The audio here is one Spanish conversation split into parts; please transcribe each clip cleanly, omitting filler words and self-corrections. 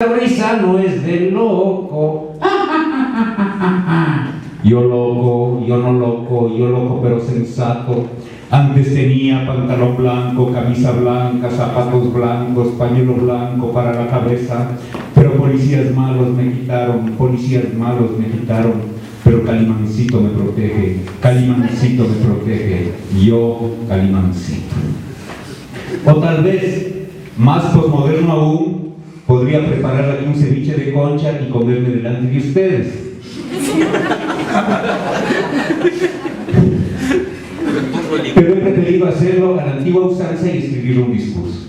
La risa no es de loco. Yo loco, yo no loco, yo loco pero sensato. Antes tenía pantalón blanco, camisa blanca, zapatos blancos, pañuelo blanco para la cabeza. Pero policías malos me quitaron, policías malos me quitaron. Pero Calimancito me protege, Calimancito me protege. Yo, Calimancito. O tal vez, más posmoderno aún, podría preparar aquí un ceviche de concha y comerme delante de ustedes. Pero he preferido hacerlo a la antigua usanza y escribir un discurso.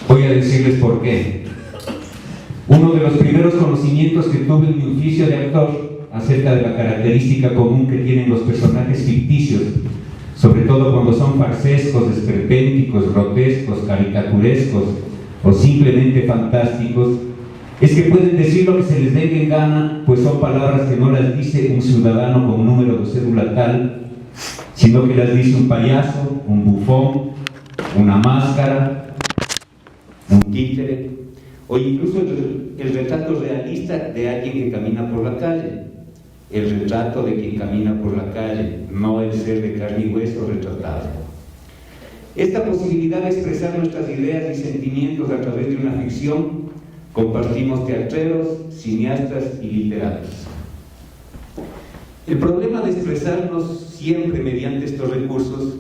Voy a decirles por qué. Uno de los primeros conocimientos que tuve en mi oficio de actor acerca de la característica común que tienen los personajes ficticios, sobre todo cuando son farsescos, esperpénticos, grotescos, caricaturescos o simplemente fantásticos, es que pueden decir lo que se les venga en gana, pues son palabras que no las dice un ciudadano con un número de cédula tal, sino que las dice un payaso, un bufón, una máscara, un títere, o incluso el retrato realista de alguien que camina por la calle, el retrato de quien camina por la calle, no el ser de carne y hueso retratado. Esta posibilidad de expresar nuestras ideas y sentimientos a través de una ficción compartimos teatreros, cineastas y literatos. El problema de expresarnos siempre mediante estos recursos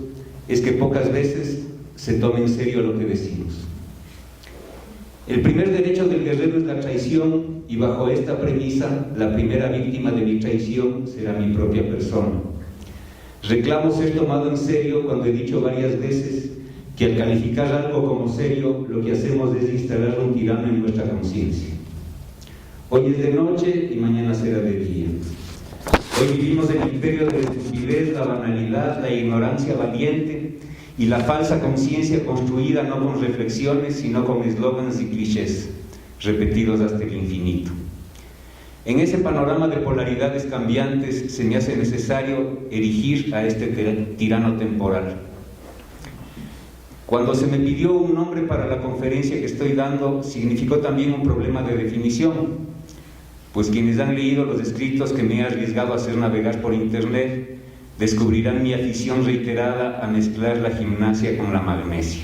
es que pocas veces se toma en serio lo que decimos. El primer derecho del guerrero es la traición, y bajo esta premisa, la primera víctima de mi traición será mi propia persona. Reclamo ser tomado en serio cuando he dicho varias veces que al calificar algo como serio, lo que hacemos es instalar un tirano en nuestra conciencia. Hoy es de noche y mañana será de día. Hoy vivimos el imperio de la estupidez, la banalidad, la ignorancia valiente y la falsa conciencia construida no con reflexiones, sino con eslóganes y clichés, repetidos hasta el infinito. En ese panorama de polaridades cambiantes se me hace necesario erigir a este tirano temporal. Cuando se me pidió un nombre para la conferencia que estoy dando, significó también un problema de definición, pues quienes han leído los escritos que me he arriesgado a hacer navegar por internet descubrirán mi afición reiterada a mezclar la gimnasia con la magnesia.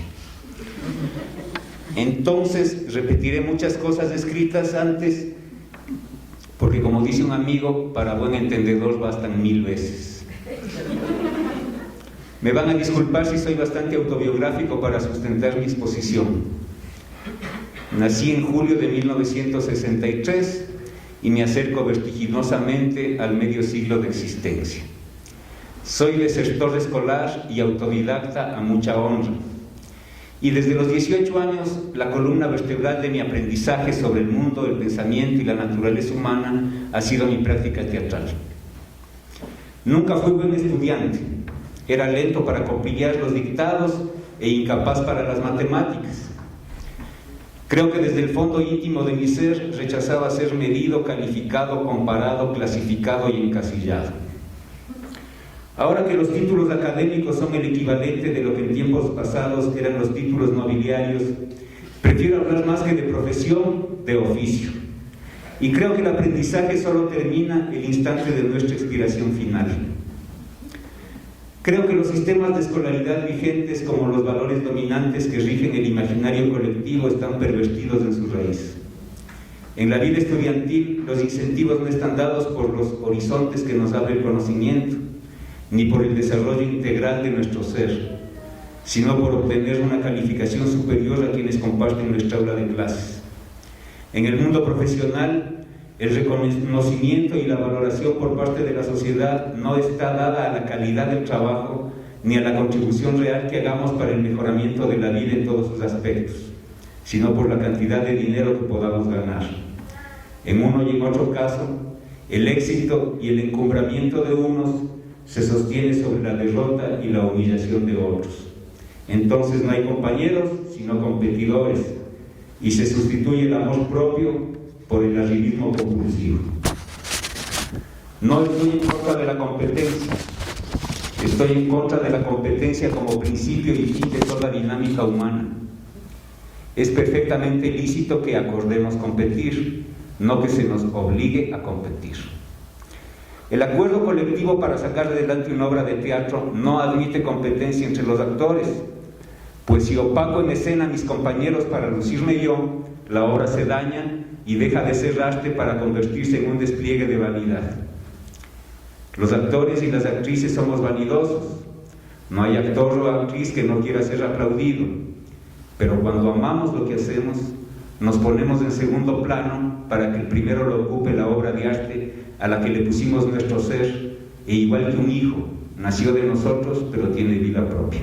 Entonces repetiré muchas cosas escritas antes, porque como dice un amigo, para buen entendedor bastan 1000 veces. Me van a disculpar si soy bastante autobiográfico para sustentar mi exposición. Nací en julio de 1963 y me acerco vertiginosamente al medio siglo de existencia. Soy desertor escolar y autodidacta a mucha honra. Y desde los 18 años, la columna vertebral de mi aprendizaje sobre el mundo, el pensamiento y la naturaleza humana ha sido mi práctica teatral. Nunca fui buen estudiante. Era lento para copiar los dictados e incapaz para las matemáticas. Creo que desde el fondo íntimo de mi ser rechazaba ser medido, calificado, comparado, clasificado y encasillado. Ahora que los títulos académicos son el equivalente de lo que en tiempos pasados eran los títulos nobiliarios, prefiero hablar más que de profesión, de oficio. Y creo que el aprendizaje solo termina el instante de nuestra expiración final. Creo que los sistemas de escolaridad vigentes, como los valores dominantes que rigen el imaginario colectivo, están pervertidos en su raíz. En la vida estudiantil, los incentivos no están dados por los horizontes que nos abre el conocimiento, ni por el desarrollo integral de nuestro ser, sino por obtener una calificación superior a quienes comparten nuestra aula de clases. En el mundo profesional, el reconocimiento y la valoración por parte de la sociedad no está dada a la calidad del trabajo ni a la contribución real que hagamos para el mejoramiento de la vida en todos sus aspectos, sino por la cantidad de dinero que podamos ganar. En uno y en otro caso, el éxito y el encumbramiento de unos se sostiene sobre la derrota y la humillación de otros. Entonces no hay compañeros, sino competidores, y se sustituye el amor propio por el arribismo compulsivo. No estoy en contra de la competencia, estoy en contra de la competencia como principio y fin de toda dinámica humana. es perfectamente lícito que acordemos competir, no que se nos obligue a competir. El acuerdo colectivo para sacar adelante una obra de teatro no admite competencia entre los actores, pues si opaco en escena a mis compañeros para lucirme yo, la obra se daña y deja de ser arte para convertirse en un despliegue de vanidad. Los actores y las actrices somos vanidosos. No hay actor o actriz que no quiera ser aplaudido, pero cuando amamos lo que hacemos, nos ponemos en segundo plano para que el primero lo ocupe la obra de arte a la que le pusimos nuestro ser, e igual que un hijo, nació de nosotros, pero tiene vida propia.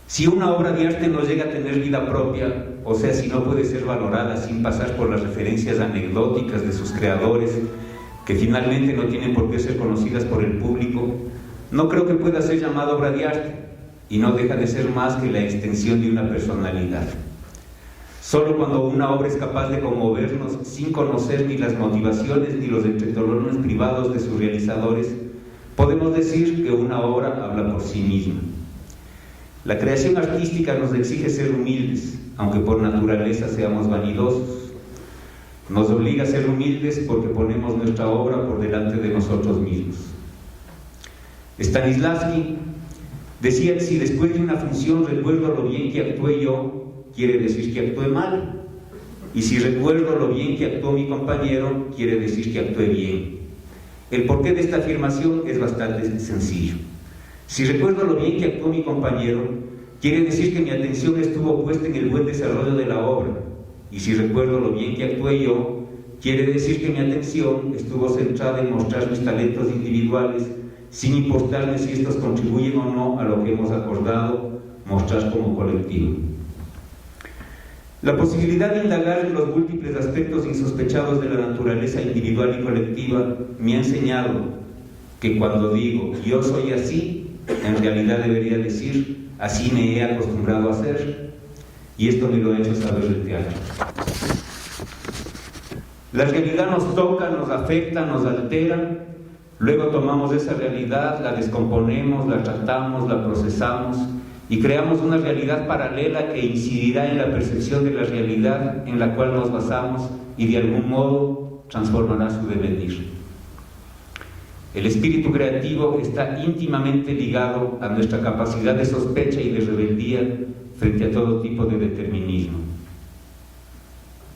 Si una obra de arte no llega a tener vida propia, o sea, si no puede ser valorada sin pasar por las referencias anecdóticas de sus creadores, que finalmente no tienen por qué ser conocidas por el público, no creo que pueda ser llamada obra de arte, y no deja de ser más que la extensión de una personalidad. Solo cuando una obra es capaz de conmovernos sin conocer ni las motivaciones ni los entretolones privados de sus realizadores, podemos decir que una obra habla por sí misma. La creación artística nos exige ser humildes, aunque por naturaleza seamos vanidosos. Nos obliga a ser humildes porque ponemos nuestra obra por delante de nosotros mismos. Stanislavski decía que si después de una función recuerdo lo bien que actué yo, quiere decir que actué mal, y si recuerdo lo bien que actuó mi compañero, quiere decir que actué bien. El porqué de esta afirmación es bastante sencillo. Si recuerdo lo bien que actuó mi compañero, quiere decir que mi atención estuvo puesta en el buen desarrollo de la obra, y si recuerdo lo bien que actué yo, quiere decir que mi atención estuvo centrada en mostrar mis talentos individuales, sin importarme si estos contribuyen o no a lo que hemos acordado mostrar como colectivo. La posibilidad de indagar en los múltiples aspectos insospechados de la naturaleza individual y colectiva me ha enseñado que cuando digo yo soy así, en realidad debería decir así me he acostumbrado a ser, y esto me lo ha hecho saber el teatro. La realidad nos toca, nos afecta, nos altera, luego tomamos esa realidad, la descomponemos, la tratamos, la procesamos y creamos una realidad paralela que incidirá en la percepción de la realidad en la cual nos basamos y de algún modo transformará su devenir. El espíritu creativo está íntimamente ligado a nuestra capacidad de sospecha y de rebeldía frente a todo tipo de determinismo.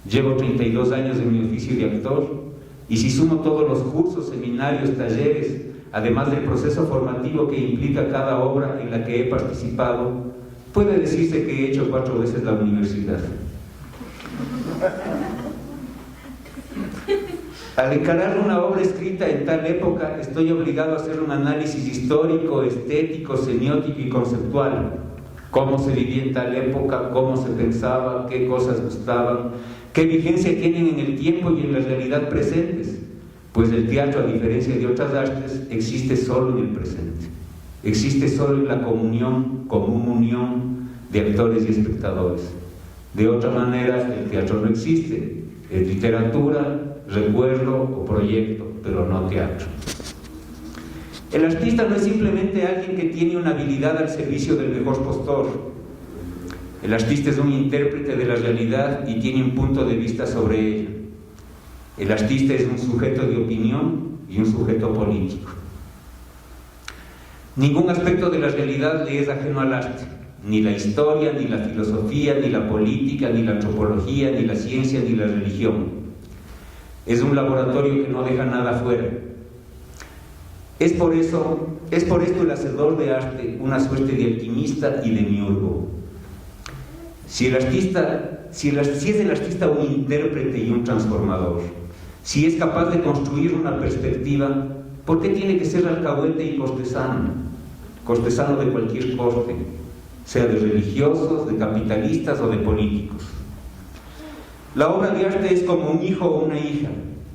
Llevo 32 años en mi oficio de actor y si sumo todos los cursos, seminarios, talleres, además del proceso formativo que implica cada obra en la que he participado, puede decirse que he hecho 4 veces la universidad. Al encarar una obra escrita en tal época, estoy obligado a hacer un análisis histórico, estético, semiótico y conceptual. Cómo se vivía en tal época, cómo se pensaba, qué cosas gustaban, qué vigencia tienen en el tiempo y en la realidad presentes. Pues el teatro, a diferencia de otras artes, existe solo en el presente. Existe solo en la común unión de actores y espectadores. De otra manera, el teatro no existe. Es literatura, recuerdo o proyecto, pero no teatro. El artista no es simplemente alguien que tiene una habilidad al servicio del mejor postor. El artista es un intérprete de la realidad y tiene un punto de vista sobre ella. El artista es un sujeto de opinión y un sujeto político. Ningún aspecto de la realidad le es ajeno al arte, ni la historia, ni la filosofía, ni la política, ni la antropología, ni la ciencia, ni la religión. Es un laboratorio que no deja nada fuera. Es por esto el hacedor de arte una suerte de alquimista y demiurgo. Si es el artista un intérprete y un transformador, si es capaz de construir una perspectiva, ¿por qué tiene que ser alcahuete y cortesano? Cortesano de cualquier corte, sea de religiosos, de capitalistas o de políticos. La obra de arte es como un hijo o una hija.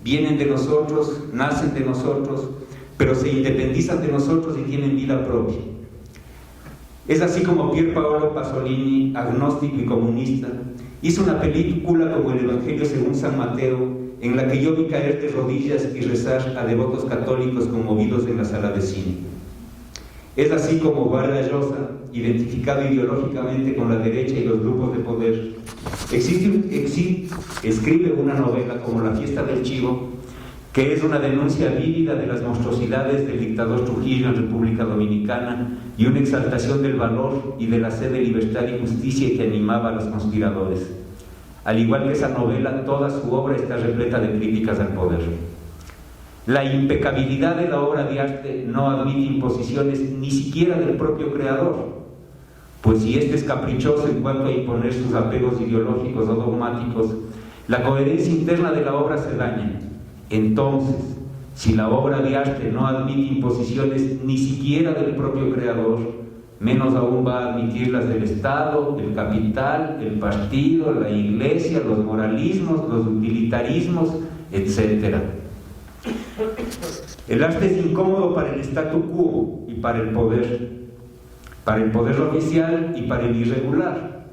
Vienen de nosotros, nacen de nosotros, pero se independizan de nosotros y tienen vida propia. Es así como Pier Paolo Pasolini, agnóstico y comunista, hizo una película como el Evangelio según San Mateo, en la que yo vi caer de rodillas y rezar a devotos católicos conmovidos en la sala de cine. Es así como Vargas Llosa, identificado ideológicamente con la derecha y los grupos de poder, escribe una novela como La fiesta del chivo, que es una denuncia vívida de las monstruosidades del dictador Trujillo en República Dominicana y una exaltación del valor y de la sed de libertad y justicia que animaba a los conspiradores. Al igual que esa novela, toda su obra está repleta de críticas al poder. La impecabilidad de la obra de arte no admite imposiciones ni siquiera del propio creador, pues si éste es caprichoso en cuanto a imponer sus apegos ideológicos o dogmáticos, la coherencia interna de la obra se daña. Entonces, si la obra de arte no admite imposiciones ni siquiera del propio creador, menos aún va a admitir las del Estado, el capital, el partido, la iglesia, los moralismos, los utilitarismos, etc. El arte es incómodo para el statu quo y para el poder oficial y para el irregular.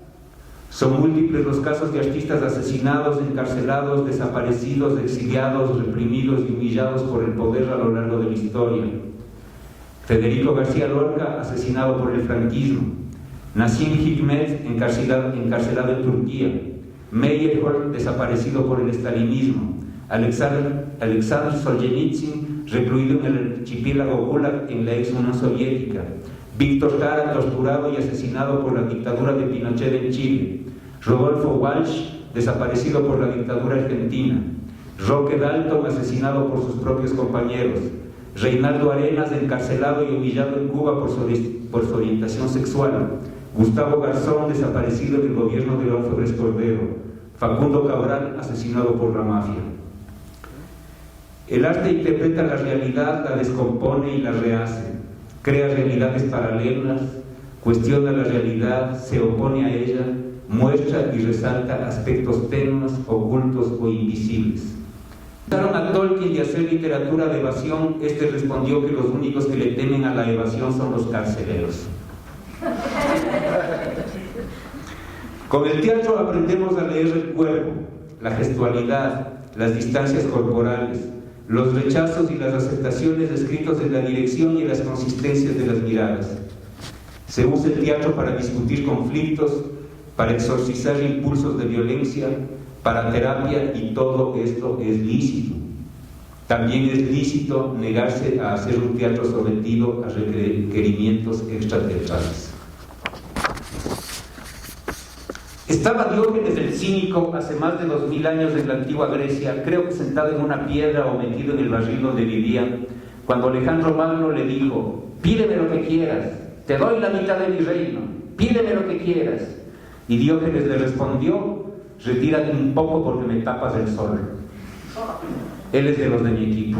Son múltiples los casos de artistas asesinados, encarcelados, desaparecidos, exiliados, reprimidos y humillados por el poder a lo largo de la historia. Federico García Lorca, asesinado por el franquismo. Nassim Hikmet, encarcelado en Turquía. Meyerhold, desaparecido por el estalinismo. Alexander Solzhenitsyn, recluido en el archipiélago Gulag en la ex Unión Soviética. Víctor Jara, torturado y asesinado por la dictadura de Pinochet en Chile. Rodolfo Walsh, desaparecido por la dictadura argentina. Roque Dalton, asesinado por sus propios compañeros. Reinaldo Arenas, encarcelado y humillado en Cuba por su orientación sexual. Gustavo Garzón, desaparecido en el gobierno de León Febres Cordero. Facundo Cabral, asesinado por la mafia. El arte interpreta la realidad, la descompone y la rehace. Crea realidades paralelas, cuestiona la realidad, se opone a ella, muestra y resalta aspectos tenues, ocultos o invisibles. Invitaron a Tolkien de hacer literatura de evasión. Este respondió que los únicos que le temen a la evasión son los carceleros. Con el teatro aprendemos a leer el cuerpo, la gestualidad, las distancias corporales, los rechazos y las aceptaciones escritos en la dirección y las consistencias de las miradas. Se usa el teatro para discutir conflictos, para exorcizar impulsos de violencia, para terapia, y todo esto es lícito. También es lícito negarse a hacer un teatro sometido a requerimientos extrateatrales. Estaba Diógenes el Cínico hace más de 2000 años en la antigua Grecia, creo que sentado en una piedra o metido en el barril donde vivía, cuando Alejandro Magno le dijo: pídeme lo que quieras, te doy la mitad de mi reino, pídeme lo que quieras. Y Diógenes le respondió: retírate un poco porque me tapas el sol. Él es de los de mi equipo.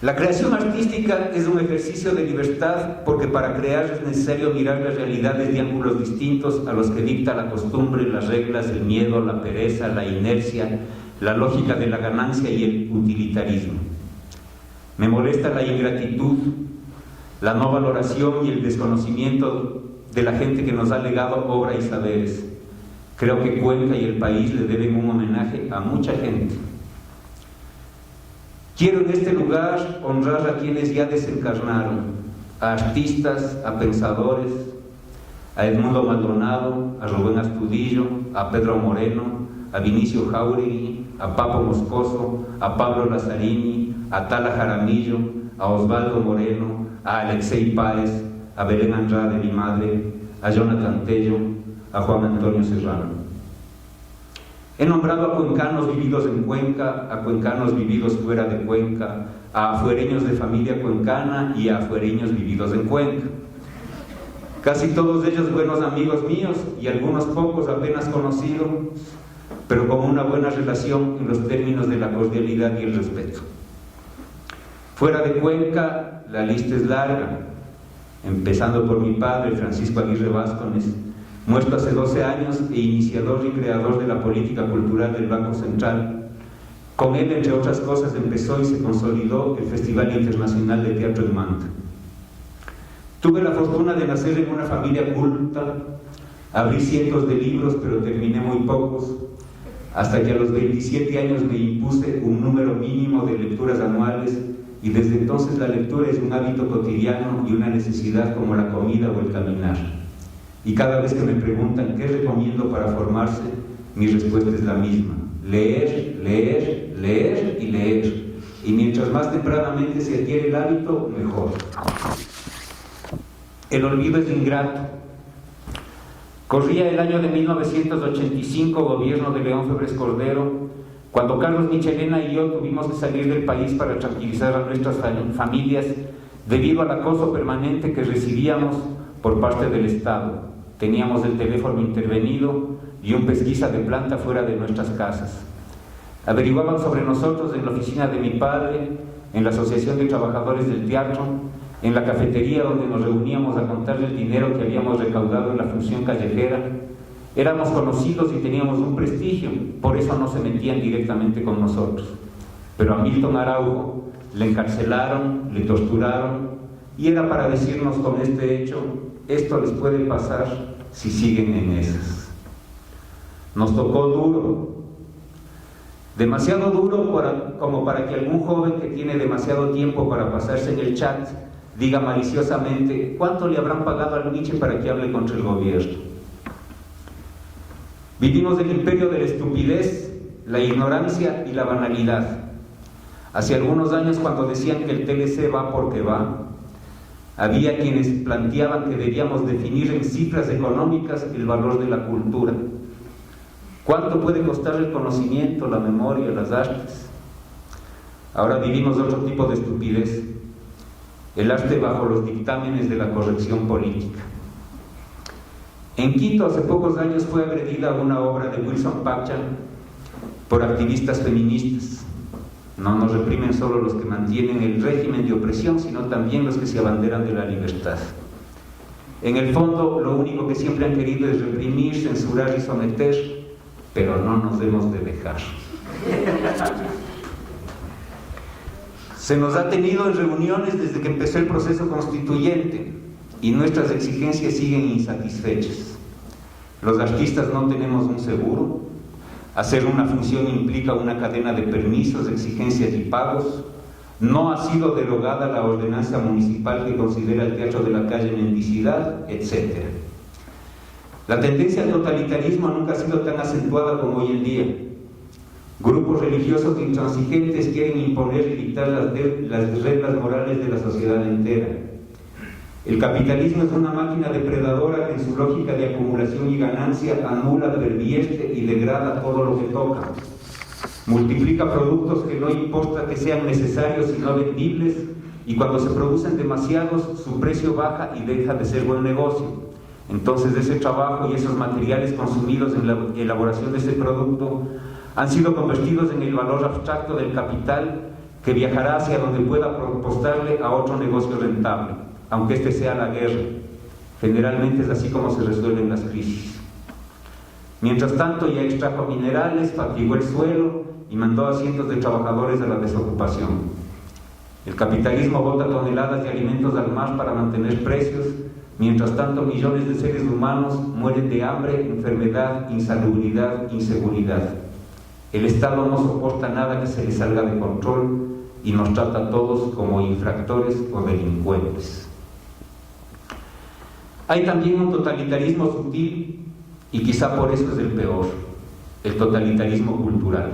La creación artística es un ejercicio de libertad, porque para crear es necesario mirar las realidades de ángulos distintos a los que dicta la costumbre, las reglas, el miedo, la pereza, la inercia, la lógica de la ganancia y el utilitarismo. Me molesta la ingratitud, la no valoración y el desconocimiento de la gente que nos ha legado obra y saberes. Creo que Cuenca y el país le deben un homenaje a mucha gente. Quiero en este lugar honrar a quienes ya desencarnaron, a artistas, a pensadores, a Edmundo Maldonado, a Rubén Astudillo, a Pedro Moreno, a Vinicio Jáuregui, a Papo Moscoso, a Pablo Lazzarini, a Tala Jaramillo, a Osvaldo Moreno, a Alexei Páez, a Belén Andrade, mi madre, a Jonathan Tello, a Juan Antonio Serrano. He nombrado a cuencanos vividos en Cuenca, a cuencanos vividos fuera de Cuenca, a afuereños de familia cuencana y a afuereños vividos en Cuenca. Casi todos ellos buenos amigos míos y algunos pocos apenas conocidos, pero con una buena relación en los términos de la cordialidad y el respeto. Fuera de Cuenca, la lista es larga, empezando por mi padre, Francisco Aguirre Vázquez, muerto hace 12 años e iniciador y creador de la política cultural del Banco Central. Con él, entre otras cosas, empezó y se consolidó el Festival Internacional de Teatro en Manta. Tuve la fortuna de nacer en una familia culta, abrí cientos de libros, pero terminé muy pocos, hasta que a los 27 años me impuse un número mínimo de lecturas anuales y desde entonces la lectura es un hábito cotidiano y una necesidad como la comida o el caminar. Y cada vez que me preguntan qué recomiendo para formarse, mi respuesta es la misma: leer, leer, leer y leer. Y mientras más tempranamente se adquiere el hábito, mejor. El olvido es ingrato. Corría el año de 1985, gobierno de León Febres Cordero, cuando Carlos Michelena y yo tuvimos que salir del país para tranquilizar a nuestras familias debido al acoso permanente que recibíamos por parte del Estado. Teníamos el teléfono intervenido y un pesquisa de planta fuera de nuestras casas. Averiguaban sobre nosotros en la oficina de mi padre, en la Asociación de Trabajadores del Teatro, en la cafetería donde nos reuníamos a contar el dinero que habíamos recaudado en la función callejera. Éramos conocidos y teníamos un prestigio, por eso no se metían directamente con nosotros. Pero a Milton Araujo le encarcelaron, le torturaron, y era para decirnos con este hecho: esto les puede pasar si siguen en esas. Nos tocó duro, demasiado duro como para que algún joven que tiene demasiado tiempo para pasarse en el chat diga maliciosamente: ¿cuánto le habrán pagado al Miche para que hable contra el gobierno? Vivimos del imperio de la estupidez, la ignorancia y la banalidad. Hace algunos años, cuando decían que el TLC va porque va, había quienes planteaban que debíamos definir en cifras económicas el valor de la cultura. ¿Cuánto puede costar el conocimiento, la memoria, las artes? Ahora vivimos otro tipo de estupidez: el arte bajo los dictámenes de la corrección política. En Quito, hace pocos años, fue agredida una obra de Wilson Pachan por activistas feministas. No nos reprimen solo los que mantienen el régimen de opresión, sino también los que se abanderan de la libertad. En el fondo, lo único que siempre han querido es reprimir, censurar y someter, pero no nos debemos de dejar. Se nos ha tenido en reuniones desde que empezó el proceso constituyente y nuestras exigencias siguen insatisfechas. Los artistas no tenemos un seguro. Hacer una función implica una cadena de permisos, exigencias y pagos. No ha sido derogada la ordenanza municipal que considera el Teatro de la Calle mendicidad, etc. La tendencia al totalitarismo nunca ha sido tan acentuada como hoy en día. Grupos religiosos intransigentes quieren imponer y dictar las reglas morales de la sociedad entera. El capitalismo es una máquina depredadora que en su lógica de acumulación y ganancia anula, pervierte y degrada todo lo que toca. Multiplica productos que no importa que sean necesarios y no vendibles, y cuando se producen demasiados, su precio baja y deja de ser buen negocio. Entonces ese trabajo y esos materiales consumidos en la elaboración de ese producto han sido convertidos en el valor abstracto del capital que viajará hacia donde pueda apostarle a otro negocio rentable, aunque este sea la guerra. Generalmente es así como se resuelven las crisis. Mientras tanto, ya extrajo minerales, fatigó el suelo y mandó a cientos de trabajadores a la desocupación. El capitalismo bota toneladas de alimentos al mar para mantener precios. Mientras tanto, millones de seres humanos mueren de hambre, enfermedad, insalubridad, inseguridad. El Estado no soporta nada que se le salga de control y nos trata a todos como infractores o delincuentes. Hay también un totalitarismo sutil, y quizá por eso es el peor: el totalitarismo cultural.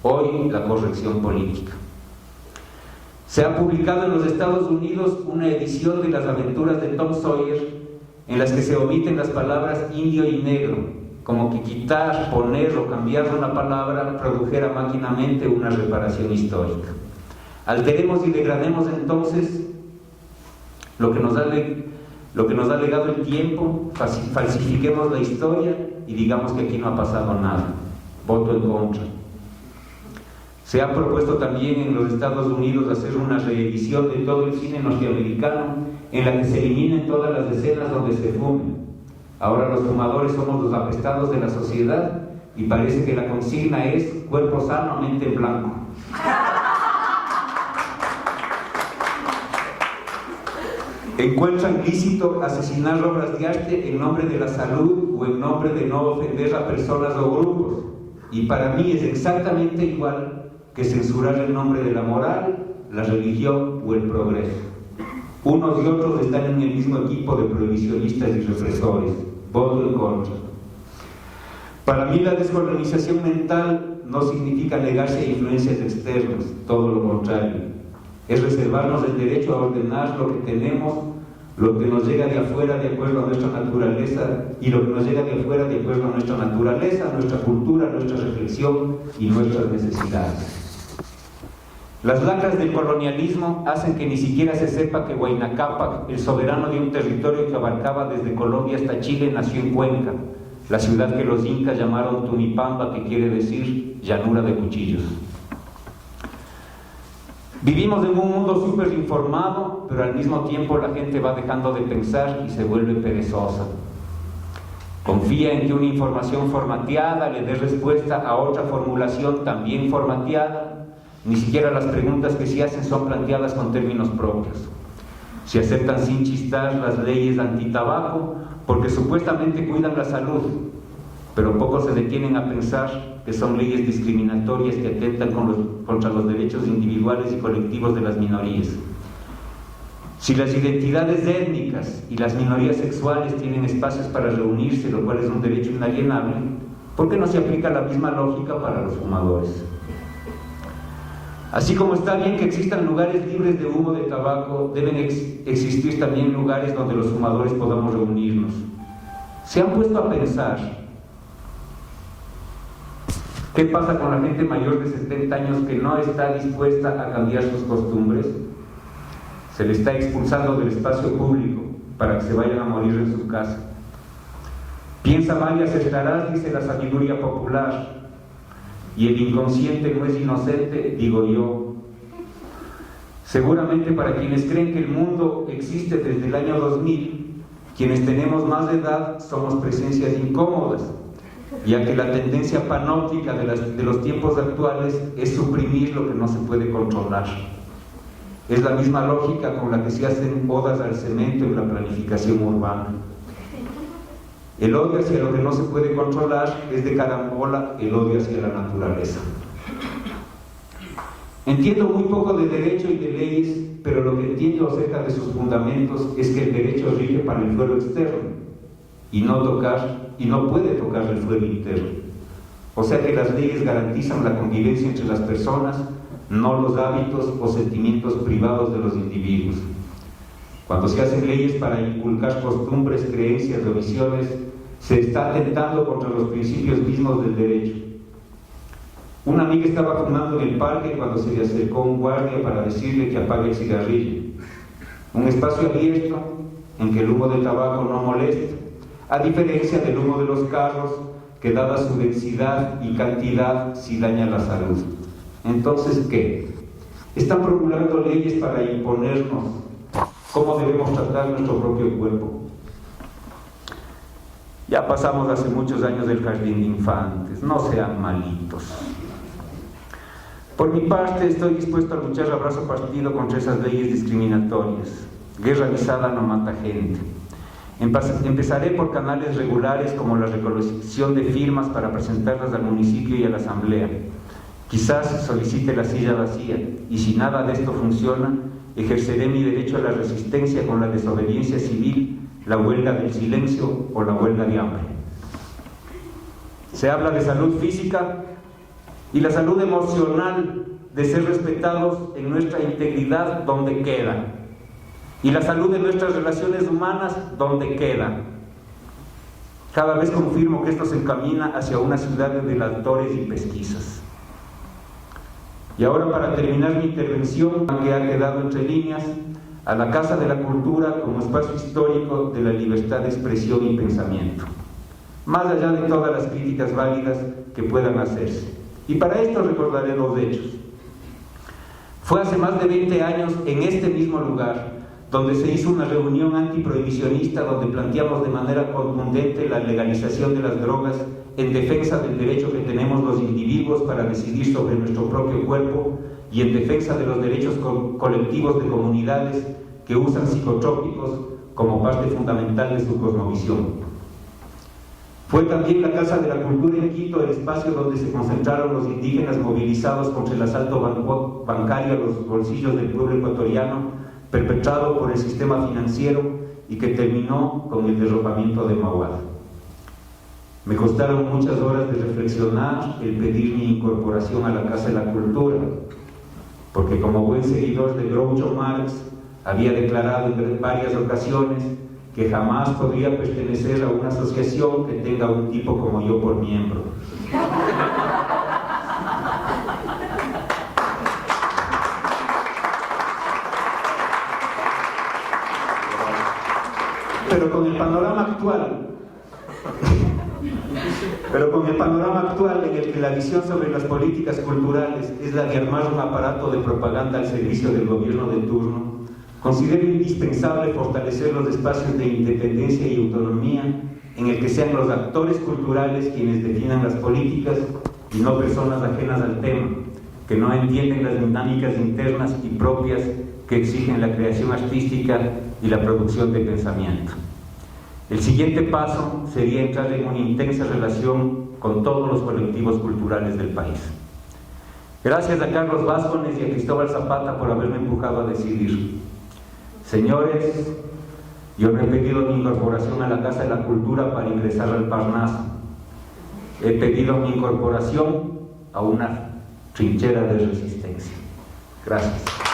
Hoy, la corrección política. Se ha publicado en los Estados Unidos una edición de las aventuras de Tom Sawyer en las que se omiten las palabras indio y negro, como que quitar, poner o cambiar una palabra produjera máquinamente una reparación histórica. Alteremos y degrademos entonces lo que nos ha legado el tiempo, falsifiquemos la historia y digamos que aquí no ha pasado nada. Voto en contra. Se ha propuesto también en los Estados Unidos hacer una reedición de todo el cine norteamericano en la que se eliminen todas las escenas donde se fume. Ahora los fumadores somos los apestados de la sociedad y parece que la consigna es cuerpo sano, mente en blanco. Encuentran lícito asesinar obras de arte en nombre de la salud o en nombre de no ofender a personas o grupos. Y para mí es exactamente igual que censurar el nombre de la moral, la religión o el progreso. Unos y otros están en el mismo equipo de prohibicionistas y represores. Voto en contra. Para mí la descolonización mental no significa negarse a influencias externas, todo lo contrario. Es reservarnos el derecho a ordenar lo que tenemos, lo que nos llega de afuera de acuerdo a nuestra naturaleza, y lo que nos llega de afuera de acuerdo a nuestra naturaleza, nuestra cultura, nuestra reflexión y nuestras necesidades. Las lacras del colonialismo hacen que ni siquiera se sepa que Huayna Cápac, el soberano de un territorio que abarcaba desde Colombia hasta Chile, nació en Cuenca, la ciudad que los incas llamaron Tumipamba, que quiere decir llanura de cuchillos. Vivimos en un mundo súper informado, pero al mismo tiempo la gente va dejando de pensar y se vuelve perezosa. Confía en que una información formateada le dé respuesta a otra formulación también formateada. Ni siquiera las preguntas que se hacen son planteadas con términos propios. Se aceptan sin chistar las leyes antitabaco porque supuestamente cuidan la salud, pero pocos se detienen a pensar que son leyes discriminatorias que atentan contra los derechos individuales y colectivos de las minorías. Si las identidades étnicas y las minorías sexuales tienen espacios para reunirse, lo cual es un derecho inalienable, ¿por qué no se aplica la misma lógica para los fumadores? Así como está bien que existan lugares libres de humo de tabaco, deben existir también lugares donde los fumadores podamos reunirnos. ¿Se han puesto a pensar qué pasa con la gente mayor de 70 años que no está dispuesta a cambiar sus costumbres? Se le está expulsando del espacio público para que se vayan a morir en su casa. Piensa mal y acertarás, dice la sabiduría popular. Y el inconsciente no es inocente, digo yo. Seguramente para quienes creen que el mundo existe desde el año 2000, quienes tenemos más de edad somos presencias incómodas, ya que la tendencia panóptica de los tiempos actuales es suprimir lo que no se puede controlar. Es la misma lógica con la que se hacen odas al cemento en la planificación urbana. El odio hacia lo que no se puede controlar es de carambola el odio hacia la naturaleza. Entiendo muy poco de derecho y de leyes, pero lo que entiendo acerca de sus fundamentos es que el derecho rige para el fuero externo y no puede tocar el fuero interno. O sea que las leyes garantizan la convivencia entre las personas, no los hábitos o sentimientos privados de los individuos. Cuando se hacen leyes para inculcar costumbres, creencias o visiones, se está atentando contra los principios mismos del derecho. Una amiga estaba fumando en el parque cuando se le acercó un guardia para decirle que apague el cigarrillo. Un espacio abierto en que el humo del tabaco no molesta, a diferencia del humo de los carros, que dada su densidad y cantidad sí daña la salud. Entonces, ¿qué? Están promulgando leyes para imponernos cómo debemos tratar nuestro propio cuerpo. Ya pasamos hace muchos años del jardín de infantes, no sean malitos. Por mi parte, estoy dispuesto a luchar a brazo partido contra esas leyes discriminatorias. Guerra avisada no mata gente. Empezaré por canales regulares como la recolección de firmas para presentarlas al municipio y a la asamblea. Quizás solicite la silla vacía, y si nada de esto funciona, ejerceré mi derecho a la resistencia con la desobediencia civil, la huelga del silencio o la huelga de hambre. Se habla de salud física y la salud emocional, de ser respetados en nuestra integridad, donde queda, y la salud de nuestras relaciones humanas, donde queda. Cada vez confirmo que esto se encamina hacia una ciudad de delatores y pesquisas. Y ahora, para terminar mi intervención, que ha quedado entre líneas, a la Casa de la Cultura como espacio histórico de la libertad de expresión y pensamiento, más allá de todas las críticas válidas que puedan hacerse. Y para esto recordaré dos hechos. Fue hace más de 20 años, en este mismo lugar, donde se hizo una reunión antiprohibicionista donde planteamos de manera contundente la legalización de las drogas en defensa del derecho que tenemos los individuos para decidir sobre nuestro propio cuerpo y en defensa de los derechos colectivos de comunidades que usan psicotrópicos como parte fundamental de su cosmovisión. Fue también la Casa de la Cultura en Quito el espacio donde se concentraron los indígenas movilizados contra el asalto bancario a los bolsillos del pueblo ecuatoriano, perpetrado por el sistema financiero y que terminó con el derrocamiento de Mauad. Me costaron muchas horas de reflexionar el pedir mi incorporación a la Casa de la Cultura, porque como buen seguidor de Groucho Marx había declarado en varias ocasiones que jamás podría pertenecer a una asociación que tenga un tipo como yo por miembro. Pero con el panorama actual en el que la visión sobre las políticas culturales es la de armar un aparato de propaganda al servicio del gobierno de turno, considero indispensable fortalecer los espacios de independencia y autonomía en el que sean los actores culturales quienes definan las políticas y no personas ajenas al tema, que no entienden las dinámicas internas y propias que exigen la creación artística y la producción de pensamiento. El siguiente paso sería entrar en una intensa relación con todos los colectivos culturales del país. Gracias a Carlos Vázquez y a Cristóbal Zapata por haberme empujado a decidir. Señores, yo no he pedido mi incorporación a la Casa de la Cultura para ingresar al Parnaso. He pedido mi incorporación a una trinchera de resistencia. Gracias.